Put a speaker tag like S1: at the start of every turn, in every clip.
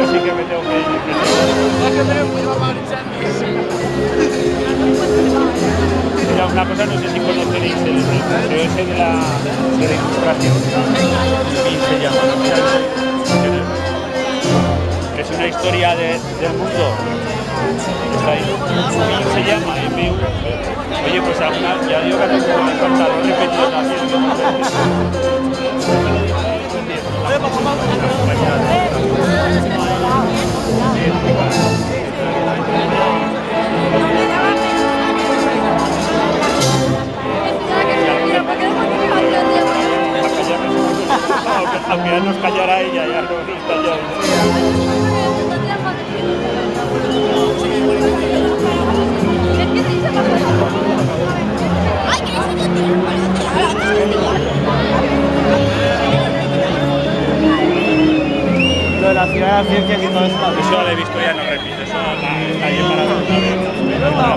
S1: Así que me tengo que ir. Mira, una cosa, no sé si conoceréis el museo ese de la ilustración. ¿Cómo se llama? Es una historia del mundo. Está ahí. ¿Cómo se llama? MOV. Oye, pues alguna, ya digo que me encanta, lo he repetido también. Aunque ya nos callará ella, ya nos calló.
S2: Lo de la ciudad de las ciencias y todo eso.
S1: Eso lo he visto, ya no repito, eso está ahí para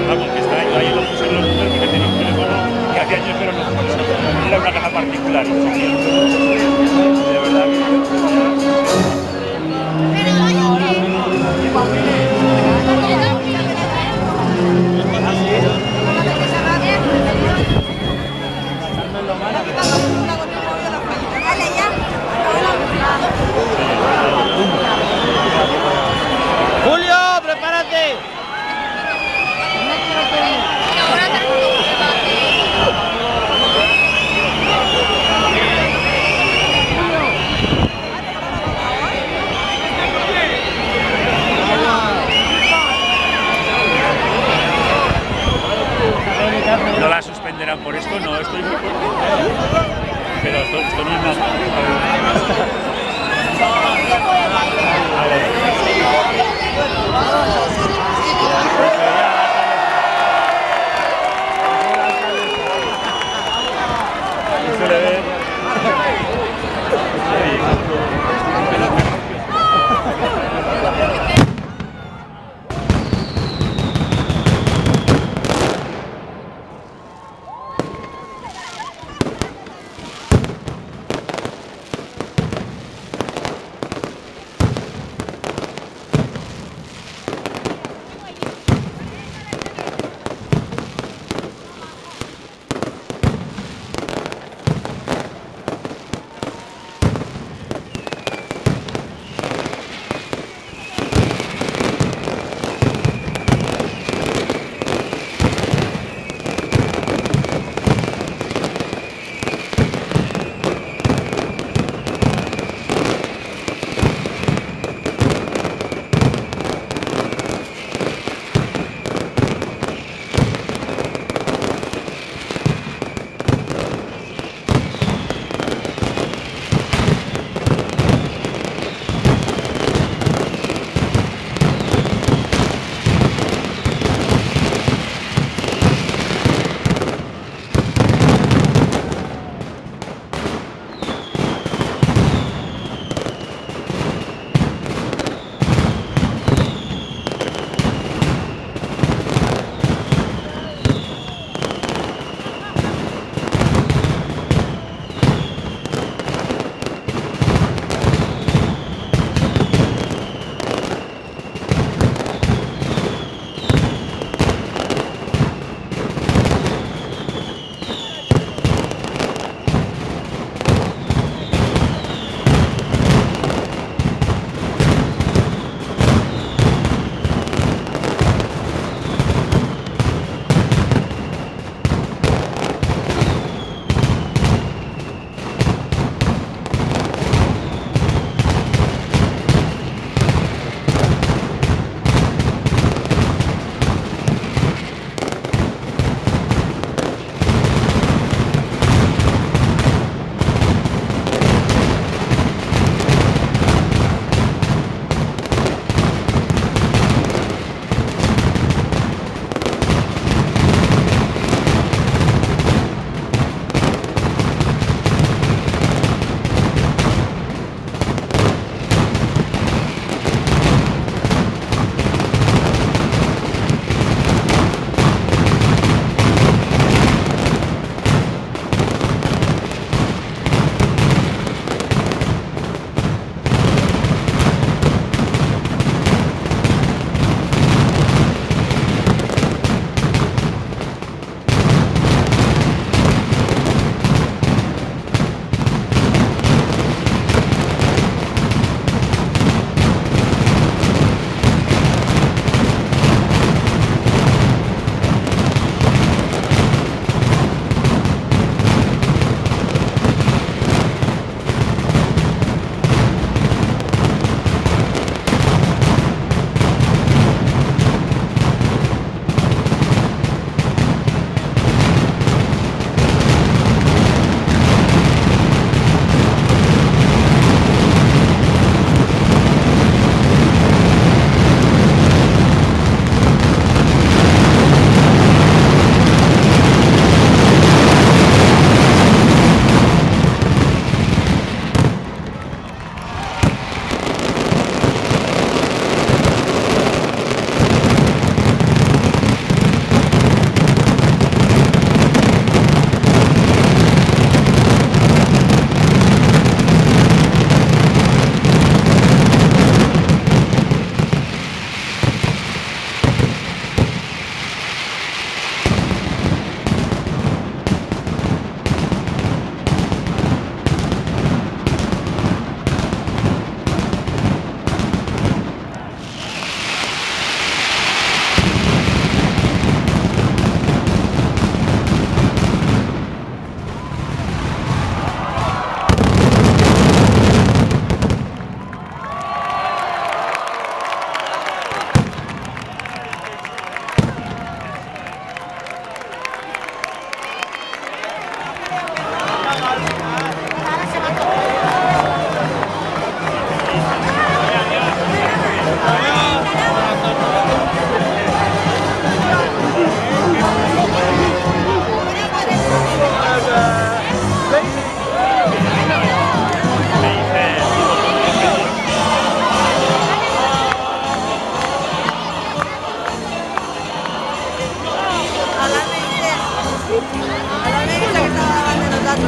S1: vamos, que está ahí lo puse en los números porque tenía un teléfono que hace años pero no era una caja particular. De verdad que...
S2: ¡Julio, prepárate!
S1: No la suspenderán por esto, no, estoy muy pero esto no es nada. A ver. Se le ve.
S3: A la amiga que estaba dando los datos.